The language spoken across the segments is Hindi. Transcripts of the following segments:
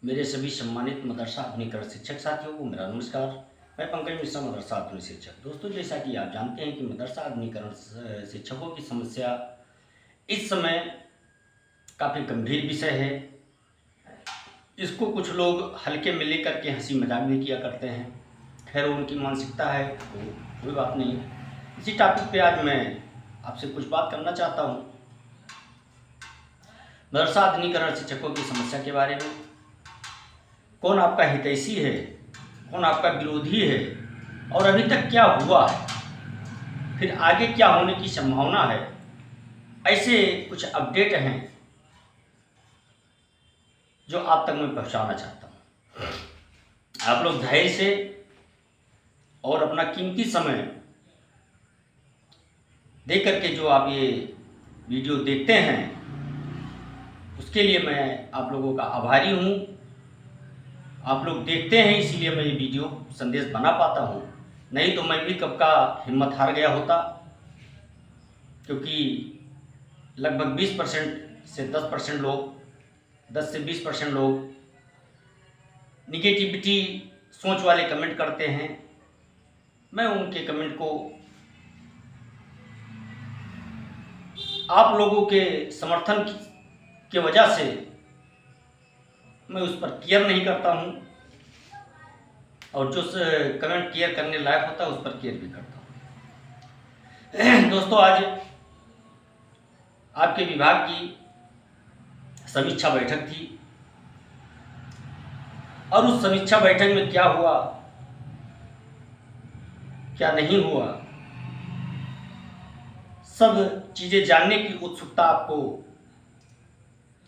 मेरे सभी सम्मानित मदरसा आधुनिकरण शिक्षक साथियों को मेरा नमस्कार। मैं पंकज मिश्रा, मदरसा आधुनिक शिक्षक। दोस्तों, जैसा कि आप जानते हैं कि मदरसा आधुनिकरण शिक्षकों की समस्या इस समय काफ़ी गंभीर विषय है। इसको कुछ लोग हल्के में लेकर के हंसी मजाक भी किया करते हैं। खैर, उनकी मानसिकता है तो कोई बात नहीं। इसी टॉपिक पे आज मैं आपसे कुछ बात करना चाहता हूँ, मदरसा आधुनिकरण शिक्षकों की समस्या के बारे में। कौन आपका हितैषी है, कौन आपका विरोधी है, और अभी तक क्या हुआ है, फिर आगे क्या होने की संभावना है, ऐसे कुछ अपडेट हैं जो आप तक मैं पहुंचाना चाहता हूं। आप लोग धैर्य से और अपना कीमती समय दे करके जो आप ये वीडियो देखते हैं, उसके लिए मैं आप लोगों का आभारी हूं। आप लोग देखते हैं इसीलिए मैं ये वीडियो संदेश बना पाता हूँ, नहीं तो मैं भी कब का हिम्मत हार गया होता। क्योंकि लगभग 20% से 10% लोग, 10 से 20% लोग निगेटिविटी सोच वाले कमेंट करते हैं। मैं उनके कमेंट को आप लोगों के समर्थन की वजह से मैं उस पर केयर नहीं करता हूं, और जो कमेंट केयर करने लायक होता है उस पर केयर भी करता हूं। दोस्तों, आज आपके विभाग की समीक्षा बैठक थी, और उस समीक्षा बैठक में क्या हुआ, क्या नहीं हुआ, सब चीजें जानने की उत्सुकता आपको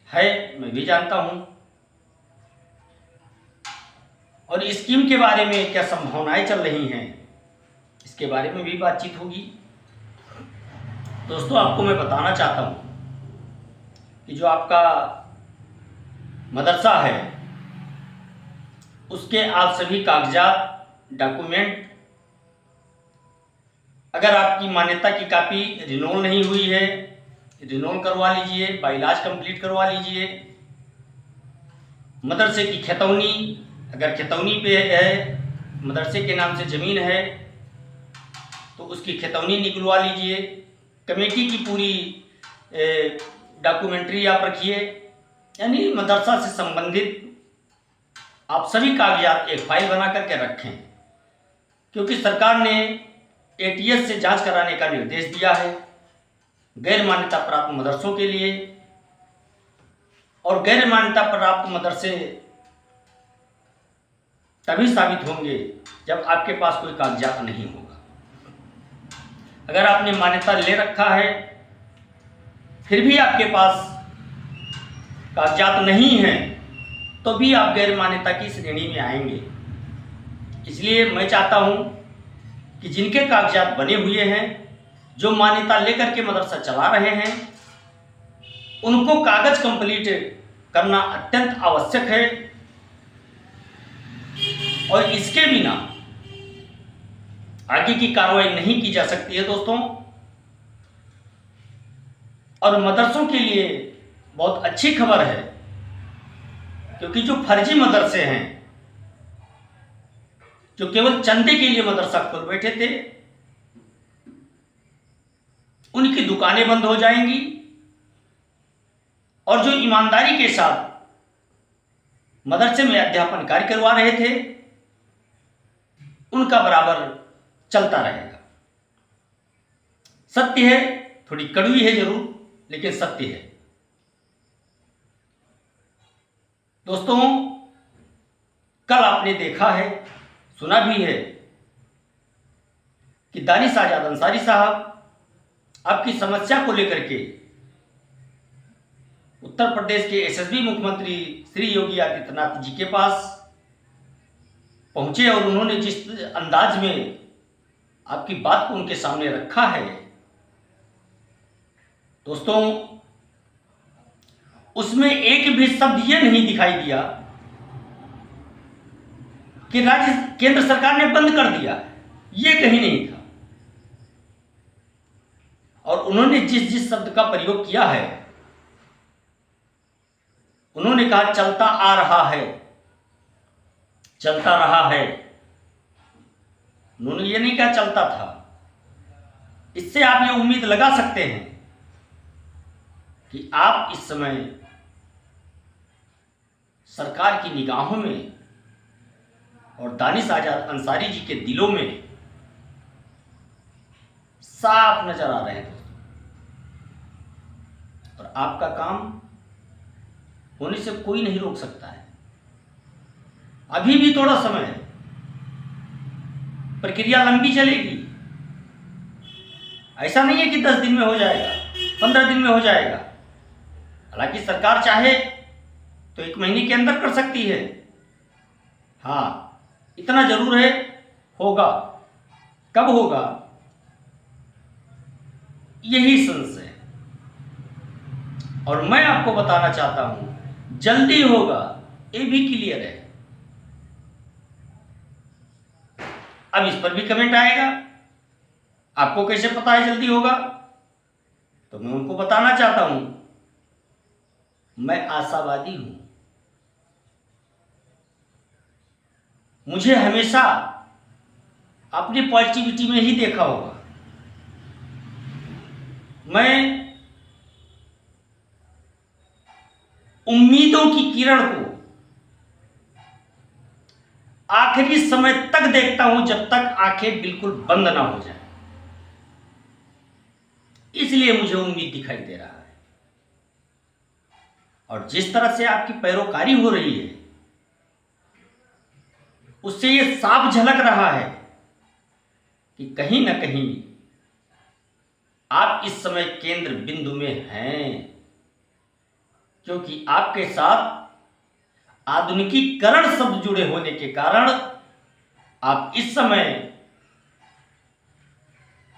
है, मैं भी जानता हूं। और इस स्कीम के बारे में क्या संभावनाएं चल रही हैं, इसके बारे में भी बातचीत होगी। दोस्तों, आपको मैं बताना चाहता हूं कि जो आपका मदरसा है, उसके आप सभी कागजात, डॉक्यूमेंट, अगर आपकी मान्यता की कॉपी रिनोल नहीं हुई है, रिनोल करवा लीजिए, बाइलाज कंप्लीट करवा लीजिए। मदरसे की खतौनी, अगर खतौनी पे है, मदरसे के नाम से ज़मीन है, तो उसकी खतौनी निकलवा लीजिए। कमेटी की पूरी डॉक्यूमेंट्री आप रखिए, यानी मदरसा से संबंधित आप सभी कागजात एक फाइल बना करके रखें। क्योंकि सरकार ने ATS से जांच कराने का निर्देश दिया है गैर मान्यता प्राप्त मदरसों के लिए, और गैर मान्यता प्राप्त मदरसे तभी साबित होंगे जब आपके पास कोई कागजात नहीं होगा। अगर आपने मान्यता ले रखा है, फिर भी आपके पास कागजात नहीं है, तो भी आप गैर मान्यता की श्रेणी में आएंगे। इसलिए मैं चाहता हूं कि जिनके कागजात बने हुए हैं, जो मान्यता लेकर के मदरसा चला रहे हैं, उनको कागज कंप्लीट करना अत्यंत आवश्यक है। और इसके बिना आगे की कार्रवाई नहीं की जा सकती है दोस्तों। और मदरसों के लिए बहुत अच्छी खबर है, क्योंकि जो फर्जी मदरसे हैं, जो केवल चंदे के लिए मदरसा खोल बैठे थे, उनकी दुकानें बंद हो जाएंगी, और जो ईमानदारी के साथ मदरसे में अध्यापन कार्य करवा रहे थे, उनका बराबर चलता रहेगा। सत्य है, थोड़ी कड़वी है जरूर, लेकिन सत्य है। दोस्तों, कल आपने देखा है, सुना भी है कि दानिश आजाद अंसारी साहब आपकी समस्या को लेकर के उत्तर प्रदेश के यशस्वी मुख्यमंत्री श्री योगी आदित्यनाथ जी के पास पहुंचे, और उन्होंने जिस अंदाज में आपकी बात को उनके सामने रखा है, दोस्तों, उसमें एक भी शब्द यह नहीं दिखाई दिया कि केंद्र सरकार ने बंद कर दिया, यह कहीं नहीं था। और उन्होंने जिस जिस शब्द का प्रयोग किया है, उन्होंने कहा चलता आ रहा है, चलता रहा है, उन्होंने ये नहीं कहा चलता था। इससे आप ये उम्मीद लगा सकते हैं कि आप इस समय सरकार की निगाहों में और दानिश आजाद अंसारी जी के दिलों में साफ नजर आ रहे हैं दोस्तों। और आपका काम होने से कोई नहीं रोक सकता है। अभी भी थोड़ा समय है, प्रक्रिया लंबी चलेगी। ऐसा नहीं है कि 10 दिन में हो जाएगा, 15 दिन में हो जाएगा। हालांकि सरकार चाहे तो 1 महीने के अंदर कर सकती है। हाँ, इतना जरूर है, होगा। कब होगा यही संशय है। और मैं आपको बताना चाहता हूं जल्दी होगा, ये भी क्लियर है। अब इस पर भी कमेंट आएगा, आपको कैसे पता है जल्दी होगा? तो मैं उनको बताना चाहता हूं मैं आशावादी हूं। मुझे हमेशा अपनी पॉजिटिविटी में ही देखा होगा। मैं उम्मीदों की किरण को आखिरी समय तक देखता हूं, जब तक आंखें बिल्कुल बंद ना हो जाए। इसलिए मुझे उम्मीद दिखाई दे रहा है। और जिस तरह से आपकी पैरोकारी हो रही है, उससे यह साफ झलक रहा है कि कहीं ना कहीं आप इस समय केंद्र बिंदु में हैं। क्योंकि आपके साथ आधुनिकीकरण शब्द जुड़े होने के कारण आप इस समय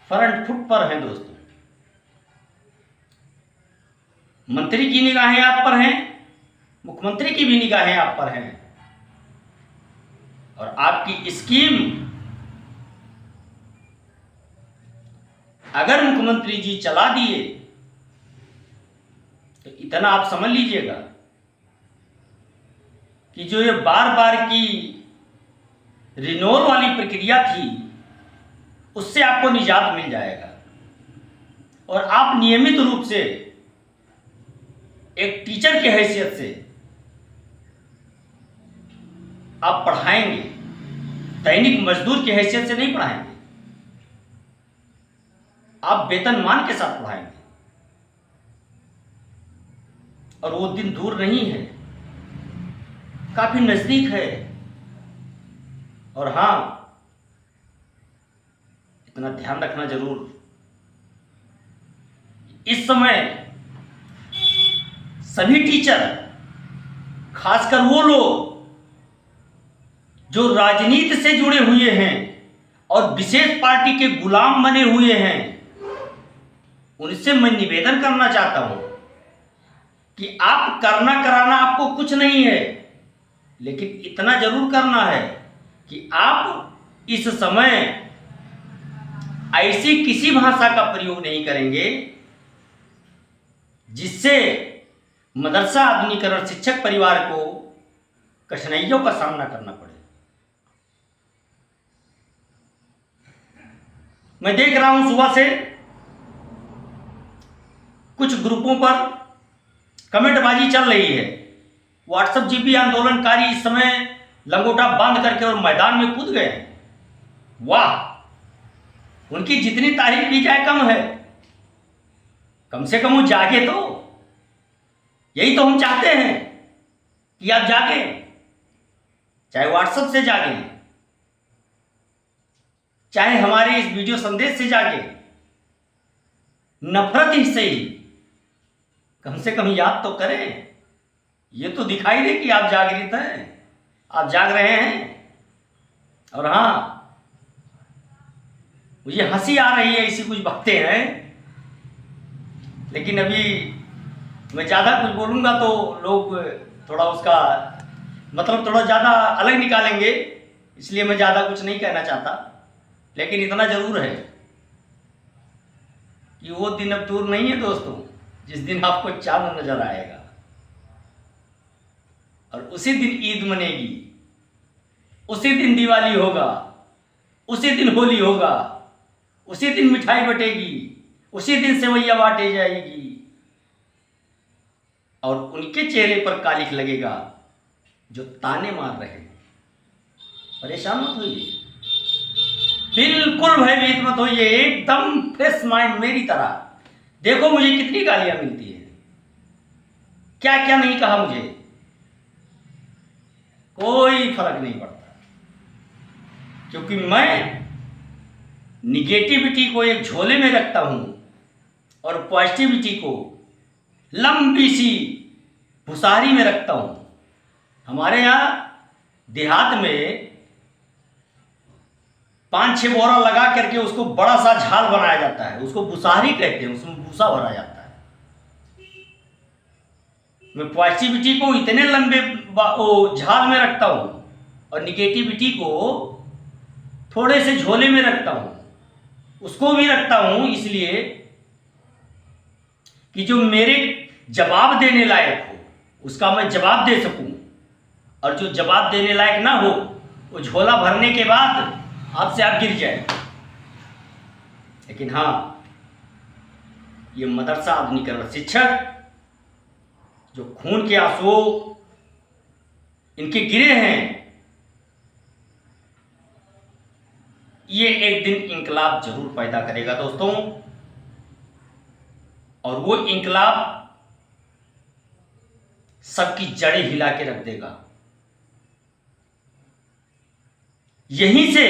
फ्रंट फुट पर हैं दोस्तों। मंत्री की निगाहें आप पर हैं, मुख्यमंत्री की भी निगाहें आप पर हैं। और आपकी स्कीम अगर मुख्यमंत्री जी चला दिए तो इतना आप समझ लीजिएगा कि जो ये बार बार की रिन्यूअल वाली प्रक्रिया थी, उससे आपको निजात मिल जाएगा। और आप नियमित रूप से एक टीचर की हैसियत से आप पढ़ाएंगे, दैनिक मजदूर की हैसियत से नहीं पढ़ाएंगे, आप वेतनमान के साथ पढ़ाएंगे। और वो दिन दूर नहीं है, काफी नजदीक है। और हां, इतना ध्यान रखना जरूर, इस समय सभी टीचर, खासकर वो लोग जो राजनीति से जुड़े हुए हैं और विशेष पार्टी के गुलाम बने हुए हैं, उनसे मैं निवेदन करना चाहता हूं कि आप करना कराना आपको कुछ नहीं है, लेकिन इतना जरूर करना है कि आप इस समय ऐसी किसी भाषा का प्रयोग नहीं करेंगे जिससे मदरसा आधुनिकीकरण शिक्षक परिवार को कठिनाइयों का सामना करना पड़े। मैं देख रहा हूं सुबह से कुछ ग्रुपों पर कमेंटबाजी चल रही है। व्हाट्सएप जीबी आंदोलनकारी इस समय लंगोटा बांध करके और मैदान में कूद गए। वाह, उनकी जितनी तारीफ की जाए कम है। कम से कम वो जागे तो। यही तो हम चाहते हैं कि आप जागे, चाहे व्हाट्सएप से जागे, चाहे हमारे इस वीडियो संदेश से जागे, नफरत ही सही, कम से कम याद तो करें। ये तो दिखाई दे कि आप जागृत हैं, आप जाग रहे हैं। और हाँ, मुझे हंसी आ रही है, ऐसी कुछ बातें हैं, लेकिन अभी मैं ज़्यादा कुछ बोलूँगा तो लोग थोड़ा उसका मतलब थोड़ा ज़्यादा अलग निकालेंगे, इसलिए मैं ज़्यादा कुछ नहीं कहना चाहता। लेकिन इतना ज़रूर है कि वो दिन अब दूर नहीं है दोस्तों, जिस दिन आपको चांद नजर आएगा और उसी दिन ईद मनेगी। उसी दिन दिवाली होगा, उसी दिन होली होगा, उसी दिन मिठाई बटेगी, उसी दिन सेवैया बांटी जाएगी और उनके चेहरे पर कालिख लगेगा जो ताने मार रहे हैं। परेशान मत होइए, बिल्कुल भयभीत मत होइए, एकदम फ्रेश माइंड मेरी तरह। देखो मुझे कितनी गालियां मिलती है, क्या क्या नहीं कहा मुझे, कोई फर्क नहीं पड़ता, क्योंकि मैं निगेटिविटी को एक झोले में रखता हूं और पॉजिटिविटी को लंबी सी भुसारी में रखता हूं। हमारे यहाँ देहात में 5-6 बोरा लगा करके उसको बड़ा सा झाल बनाया जाता है, उसको भुसारी कहते हैं, उसमें भूसा भरा जाता है। मैं पॉजिटिविटी को इतने लंबे झाल में रखता हूं और निगेटिविटी को थोड़े से झोले में रखता हूं। उसको भी रखता हूं इसलिए कि जो मेरे जवाब देने लायक हो उसका मैं जवाब दे सकूं, और जो जवाब देने लायक ना हो वो झोला भरने के बाद आपसे आप गिर जाए। लेकिन हाँ, ये मदरसा आधुनिकरण शिक्षक जो खून के आंसू इनके गिरे हैं, ये एक दिन इंकलाब जरूर पैदा करेगा दोस्तों, और वो इंकलाब सबकी जड़ें हिला के रख देगा। यहीं से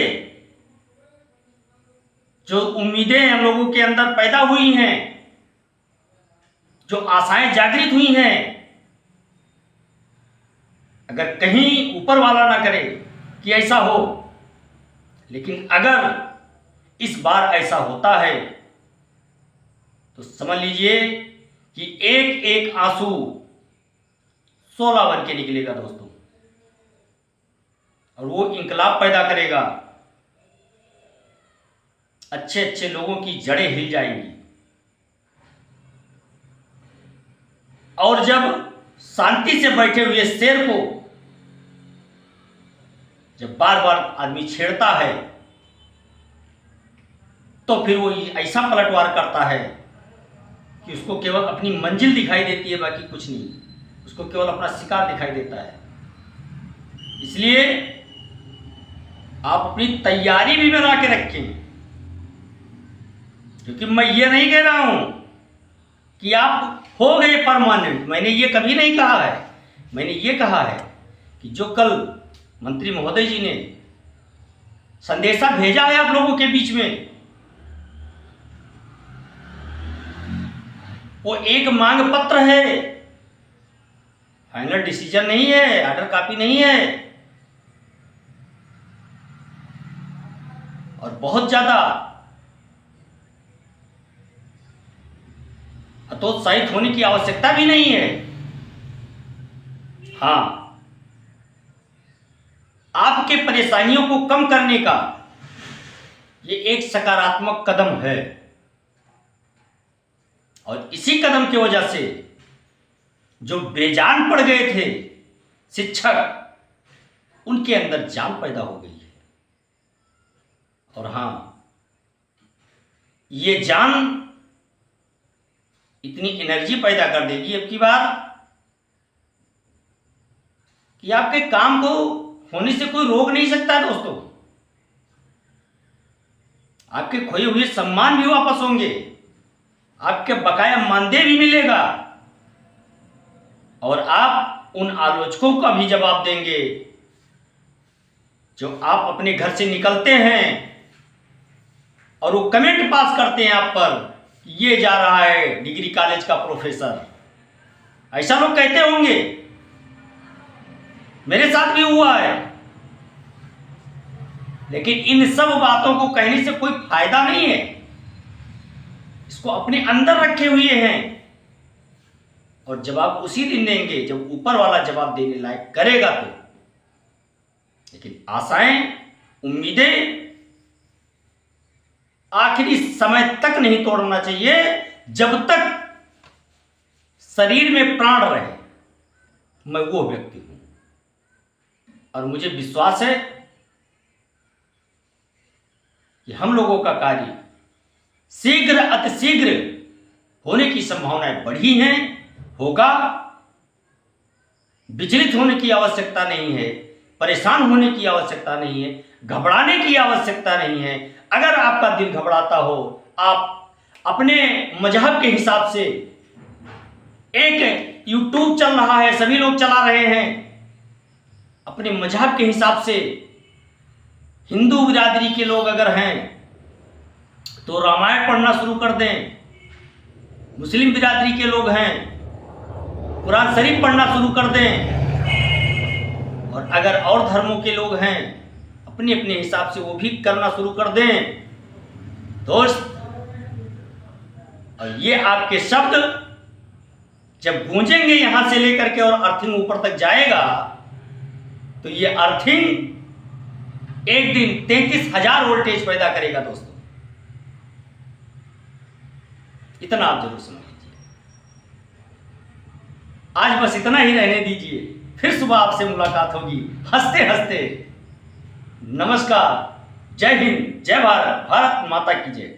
जो उम्मीदें हम लोगों के अंदर पैदा हुई हैं, जो आशाएं जागृत हुई हैं, अगर कहीं ऊपर वाला ना करे कि ऐसा हो, लेकिन अगर इस बार ऐसा होता है तो समझ लीजिए कि एक एक आंसू 16 बन के निकलेगा दोस्तों, और वो इंकलाब पैदा करेगा। अच्छे अच्छे लोगों की जड़ें हिल जाएंगी, और जब शांति से बैठे हुए शेर को जब बार बार आदमी छेड़ता है तो फिर वो ऐसा पलटवार करता है कि उसको केवल अपनी मंजिल दिखाई देती है, बाकी कुछ नहीं, उसको केवल अपना शिकार दिखाई देता है। इसलिए आप अपनी तैयारी भी बना के रखें, क्योंकि मैं ये नहीं कह रहा हूं कि आप हो गए परमानेंट, मैंने ये कभी नहीं कहा है। मैंने ये कहा है कि जो कल मंत्री महोदय जी ने संदेशा भेजा है आप लोगों के बीच में, वो एक मांग पत्र है, फाइनल डिसीजन नहीं है, ऑर्डर कॉपी नहीं है, और बहुत ज्यादा हतोत्साहित होने की आवश्यकता भी नहीं है। हाँ, आपके परेशानियों को कम करने का ये एक सकारात्मक कदम है, और इसी कदम की वजह से जो बेजान पड़ गए थे शिक्षक, उनके अंदर जान पैदा हो गई है। और हां, ये जान इतनी एनर्जी पैदा कर देगी अब की बार कि आपके काम को होने से कोई रोक नहीं सकता दोस्तों। आपके खोए हुए सम्मान भी वापस होंगे, आपके बकाया मानदेय भी मिलेगा, और आप उन आलोचकों का भी जवाब देंगे जो आप अपने घर से निकलते हैं और वो कमेंट पास करते हैं आप पर, ये जा रहा है डिग्री कॉलेज का प्रोफेसर। ऐसा लोग कहते होंगे, मेरे साथ भी हुआ है। लेकिन इन सब बातों को कहने से कोई फायदा नहीं है, इसको अपने अंदर रखे हुए हैं, और जवाब उसी दिन देंगे जब ऊपर वाला जवाब देने लायक करेगा तो। लेकिन आशाएं, उम्मीदें आखिरी समय तक नहीं तोड़ना चाहिए, जब तक शरीर में प्राण रहे। मैं वो व्यक्ति हूं, और मुझे विश्वास है हम लोगों का कार्य शीघ्र अतिशीघ्र होने की संभावनाएं बढ़ी हैं, होगा। विचलित होने की आवश्यकता नहीं है, परेशान होने की आवश्यकता नहीं है, घबराने की आवश्यकता नहीं है। अगर आपका दिल घबराता हो, आप अपने मजहब के हिसाब से, एक यूट्यूब चल रहा है, सभी लोग चला रहे हैं, अपने मजहब के हिसाब से हिंदू बिरादरी के लोग अगर हैं तो रामायण पढ़ना शुरू कर दें। मुस्लिम बिरादरी के लोग हैं, कुरान शरीफ पढ़ना शुरू कर दें। और अगर और धर्मों के लोग हैं, अपने अपने हिसाब से वो भी करना शुरू कर दें। दोस्त, और ये आपके शब्द जब गूंजेंगे यहां से लेकर के और अर्थिंग ऊपर तक जाएगा, तो ये अर्थिंग एक दिन 33,000 वोल्टेज पैदा करेगा। दोस्तों, इतना आप जरूर समझ लीजिए। आज बस इतना ही रहने दीजिए, फिर सुबह आपसे मुलाकात होगी हंसते हंसते। नमस्कार, जय हिंद, जय भारत, भारत माता की जय।